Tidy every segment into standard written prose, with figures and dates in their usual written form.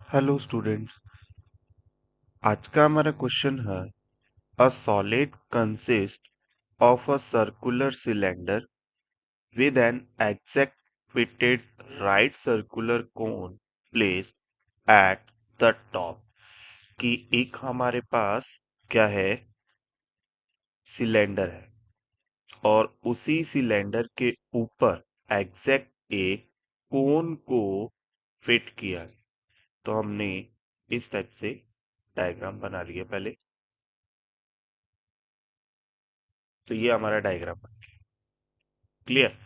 Hello students. आज का हमारा क्वेश्चन है a solid consist of a circular cylinder with an exact fitted right circular cone placed at the top. कि एक हमारे पास क्या है, सिलेंडर है और उसी सिलेंडर के ऊपर एग्जैक्ट एक कोन को फिट किया है। तो हमने इस टाइप से डायग्राम बना लिया पहले। तो ये हमारा डायग्राम बन गया। क्लियर।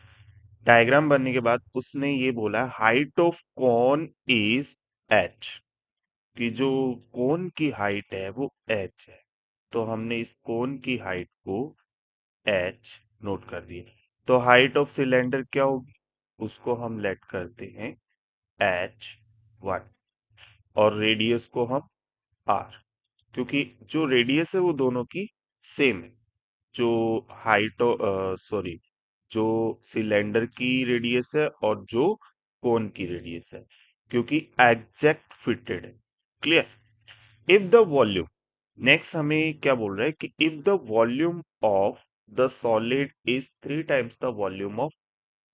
डायग्राम बनने के बाद उसने ये बोला height of cone is H, कि जो कोन की हाइट है वो एच है। तो हमने इस कोन की हाइट को एच नोट कर दिया। तो हाइट ऑफ सिलेंडर क्या होगी, उसको हम लेट करते हैं एच वन, और रेडियस को हम आर, क्योंकि जो रेडियस है वो दोनों की सेम है। जो हाइट सॉरी जो सिलेंडर की रेडियस है और जो कोन की रेडियस है, क्योंकि एग्जैक्ट फिटेड है। Clear. If the volume, next हमें क्या बोल रहा है कि if the volume of the solid is 3 times the volume of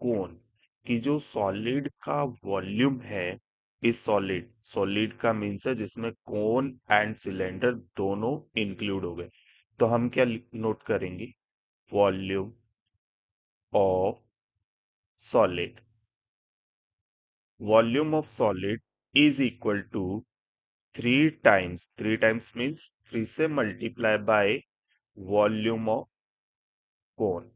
कोन, कि जो सॉलिड का वॉल्यूम है, इस सॉलिड सॉलिड का मीन्स है जिसमें कोन एंड सिलेंडर दोनों इंक्लूड हो गए। तो हम क्या नोट करेंगे, volume of solid, volume of solid is equal to 3 times, 3 times means 3 से multiply by volume of cone.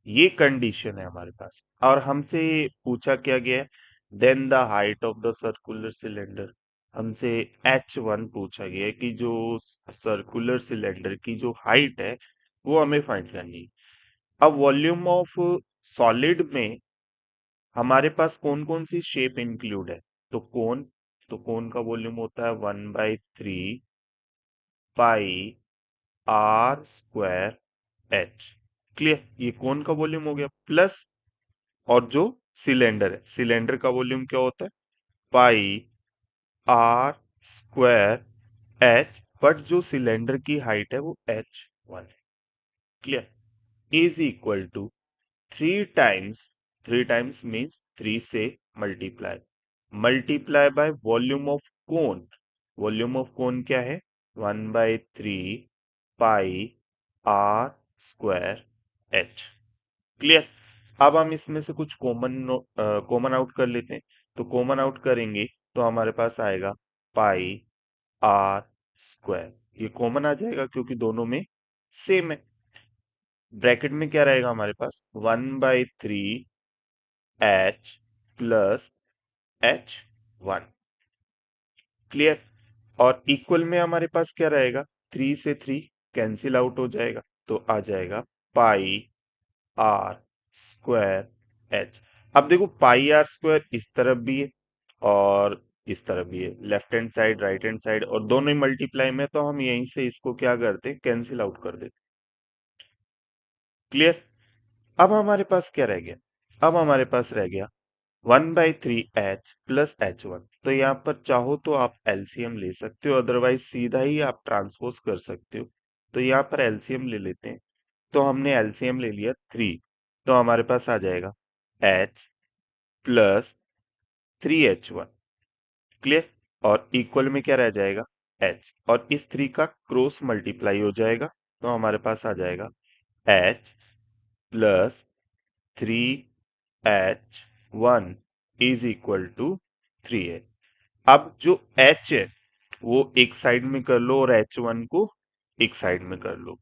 ये कंडीशन है हमारे पास। और हमसे पूछा क्या गया है, then the height of the circular cylinder. हमसे H1 पूछा गया है कि जो सर्कुलर सिलेंडर की जो हाइट है वो हमें फाइंड करनी है। अब वॉल्यूम ऑफ सॉलिड में हमारे पास कौन कौन सी शेप इंक्लूड है, तो कोन, तो कोन का वॉल्यूम होता है 1/3 pi r square h. Clear, ये कोन का वॉल्यूम हो गया। प्लस, और जो सिलेंडर है, सिलेंडर का वॉल्यूम क्या होता है, pi r square h, but जो सिलेंडर की हाइट है वो H1 है। Clear. Is equal to 3 times, 3 times means 3 से multiply, multiply by volume of cone. Volume of cone क्या है, 1/3 pi r square h. Clear. अब हम इसमें से कुछ कॉमन आउट कर लेते हैं। तो कॉमन आउट करेंगे तो हमारे पास आएगा पाई आर स्क्वायर, ये कॉमन आ जाएगा क्योंकि दोनों में सेम है। ब्रैकेट में क्या रहेगा हमारे पास, 1/3 एच प्लस H1। क्लियर। और इक्वल में हमारे पास क्या रहेगा, 3 से 3 कैंसिल आउट हो जाएगा, तो आ जाएगा पाई आर स्क्वायर एच। अब देखो पाई आर स्क्वायर इस तरफ भी है और इस तरफ भी है, left hand side right hand side, और दोनों ही मल्टीप्लाई में, तो हम यहीं से इसको क्या करते हैं, कैंसिल आउट कर देते। क्लियर। अब हमारे पास क्या रह गया, अब हमारे पास रह गया 1/3 H प्लस H1। तो यहाँ पर चाहो तो आप एलसीएम ले सकते हो, अदरवाइज सीधा ही आप ट्रांसपोज कर सकते हो। तो यहाँ पर एलसीएम ले लेते हैं। तो हमने एलसीएम ले लिया 3, तो हमारे पास आ जाएगा H प्लस 3H1। क्लियर। और इक्वल में क्या रह जाएगा, H, और इस 3 का क्रॉस मल्टीप्लाई हो जाएगा, तो हमारे पास आ जाएगा H plus 3H1 is equal to 3H। अब जो H है वो एक साइड में कर लो और H1 को एक साइड में कर लो।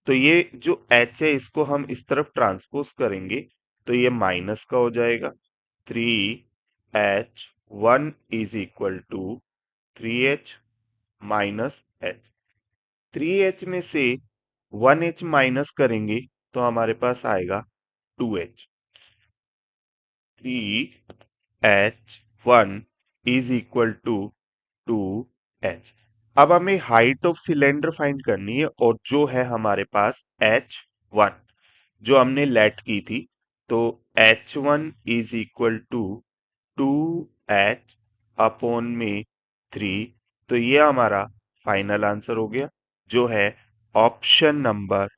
तो ये जो H है इसको हम इस तरफ ट्रांसपोज करेंगे, तो ये माइनस का हो जाएगा। 3H1 is equal to 3H minus H। 3H में से 1H माइनस करेंगे तो हमारे पास आएगा 2H। 3H1 is equal to 2H। अब हमें हाइट ऑफ सिलेंडर फाइंड करनी है, और जो है हमारे पास H1 जो हमने लेट की थी, तो H1 is equal to 2 h upon में 3। तो ये हमारा फाइनल आंसर हो गया जो है ऑप्शन नंबर